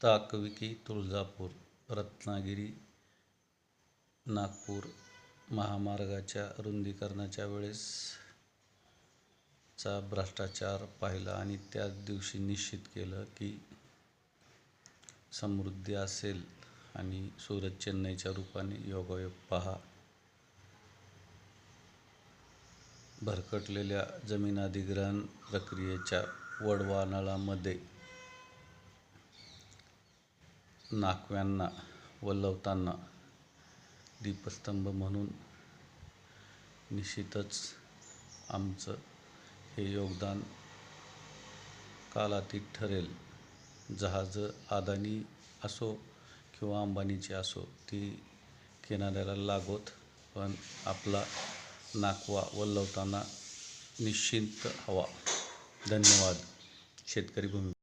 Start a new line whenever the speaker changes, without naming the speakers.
ताकविकी तुळजापूर रत्नागिरी नागपूर महामार्गाच्या रुंदीकरणाच्या वेळेसचा भ्रष्टाचार पाहिला आणि त्याच दिवशी निश्चित केलं की समृद्धी असेल आणि सुरत चेन्नईच्या रूपाने योगायोग पहा. भरकटलेल्या जमीन अधिग्रहण प्रक्रियेच्या वडवानळामध्ये नाकव्यांना वल्हवताना दीपस्तंभ म्हणून निश्चितच आमचं हे योगदान कालातीत ठरेल. जहाजं अदानी असो किंवा अंबानीची असो ती किनाऱ्याला लागोत, पण आपला नाकवा वल्हवताना निश्चिंत हवा. धन्यवाद. शेतकरी भूमी.